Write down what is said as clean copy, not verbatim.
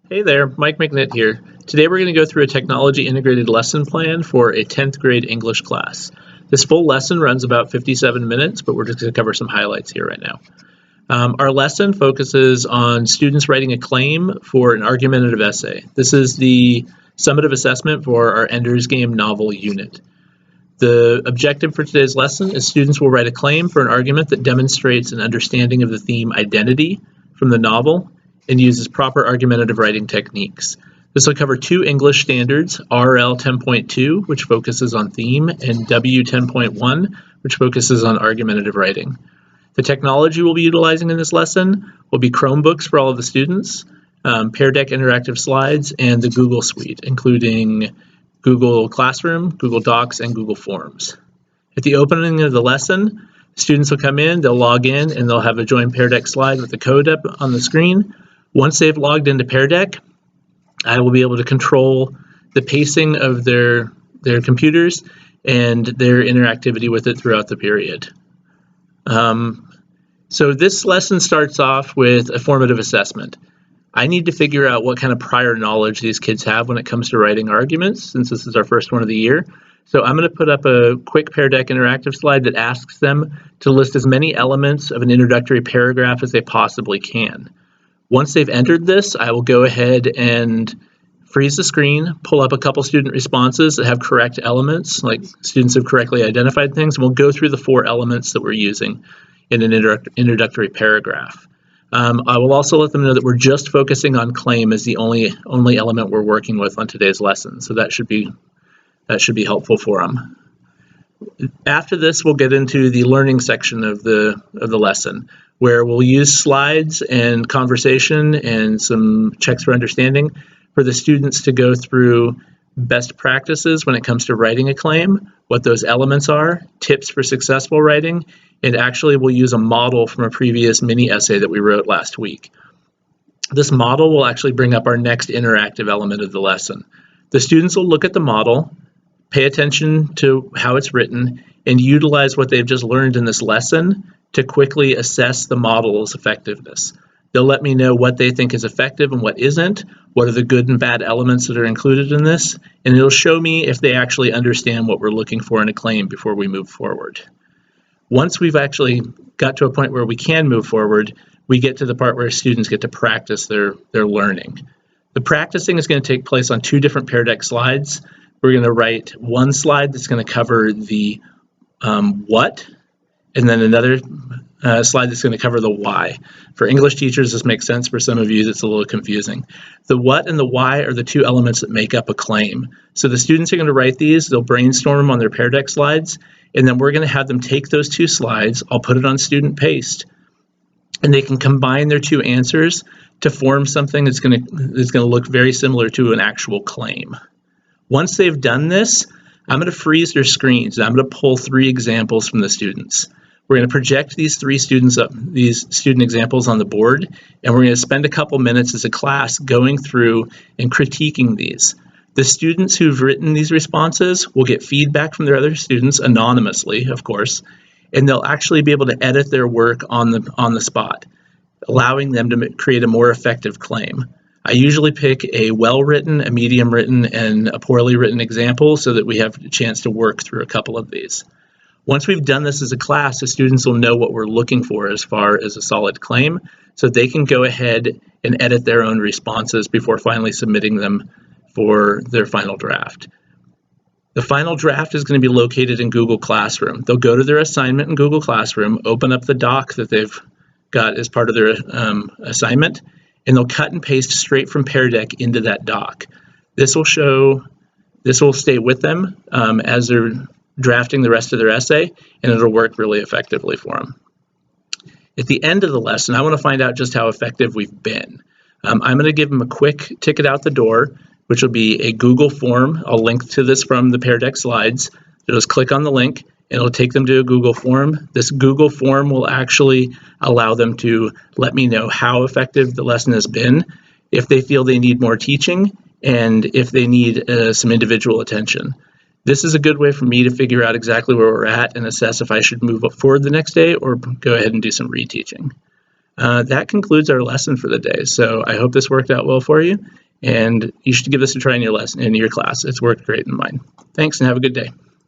Hey there, Mike McNitt here. Today we're going to go through a technology integrated lesson plan for a 10th grade English class. This full lesson runs about 57 minutes, but we're just going to cover some highlights here right now. Our lesson focuses on students writing a claim for an argumentative essay. This is the summative assessment for our Ender's Game novel unit. The objective for today's lesson is students will write a claim for an argument that demonstrates an understanding of the theme identity from the novel and uses proper argumentative writing techniques. This will cover two English standards, RL 10.2, which focuses on theme, and W 10.1, which focuses on argumentative writing. The technology we'll be utilizing in this lesson will be Chromebooks for all of the students, Pear Deck interactive slides, and the Google Suite, including Google Classroom, Google Docs, and Google Forms. At the opening of the lesson, students will come in, they'll log in, and they'll have a Join Pear Deck slide with the code up on the screen. Once they've logged into Pear Deck, I will be able to control the pacing of their computers and their interactivity with it throughout the period. So this lesson starts off with a formative assessment. I need to figure out what kind of prior knowledge these kids have when it comes to writing arguments, since this is our first one of the year. So I'm going to put up a quick Pear Deck interactive slide that asks them to list as many elements of an introductory paragraph as they possibly can. Once they've entered this, I will go ahead and freeze the screen, pull up a couple student responses that have correct elements, like students have correctly identified things, and we'll go through the 4 elements that we're using in an introductory paragraph. I will also let them know that we're just focusing on claim as the only element we're working with on today's lesson, so that should be helpful for them. After this, we'll get into the learning section of the lesson, where we'll use slides and conversation and some checks for understanding for the students to go through best practices when it comes to writing a claim, what those elements are, tips for successful writing, and actually we'll use a model from a previous mini essay that we wrote last week. This model will actually bring up our next interactive element of the lesson. The students will look at the model, pay attention to how it's written, and utilize what they've just learned in this lesson to quickly assess the model's effectiveness. They'll let me know what they think is effective and what isn't, what are the good and bad elements that are included in this, and it'll show me if they actually understand what we're looking for in a claim before we move forward. Once we've actually got to a point where we can move forward, we get to the part where students get to practice their learning. The practicing is going to take place on 2 different Pear Deck slides. We're going to write one slide that's going to cover the what, and then another slide that's going to cover the why. For English teachers, this makes sense. For some of you, it's a little confusing. The what and the why are the 2 elements that make up a claim. So the students are going to write these, they'll brainstorm them on their Pear Deck slides, and then we're going to have them take those 2 slides, I'll put it on student paste, and they can combine their 2 answers to form something that's going to look very similar to an actual claim. Once they've done this, I'm going to freeze their screens, and I'm going to pull 3 examples from the students. We're going to project these student examples on the board, and we're going to spend a couple minutes as a class going through and critiquing these. The students who've written these responses will get feedback from their other students anonymously, of course, and they'll actually be able to edit their work on the spot, allowing them to create a more effective claim. I usually pick a well-written, a medium-written, and a poorly written example so that we have a chance to work through a couple of these. Once we've done this as a class, the students will know what we're looking for as far as a solid claim, so they can go ahead and edit their own responses before finally submitting them for their final draft. The final draft is going to be located in Google Classroom. They'll go to their assignment in Google Classroom, open up the doc that they've got as part of their assignment, and they'll cut and paste straight from Pear Deck into that doc. This will stay with them as they're drafting the rest of their essay, and it'll work really effectively for them. At the end of the lesson, I want to find out just how effective we've been. I'm going to give them a quick ticket out the door, which will be a Google form. I'll link to this from the Pear Deck slides. They'll just click on the link, and it'll take them to a Google form. This Google form will actually allow them to let me know how effective the lesson has been, if they feel they need more teaching, and if they need some individual attention. This is a good way for me to figure out exactly where we're at and assess if I should move forward the next day or go ahead and do some reteaching. That concludes our lesson for the day. So I hope this worked out well for you, and you should give this a try in your class. It's worked great in mine. Thanks, and have a good day.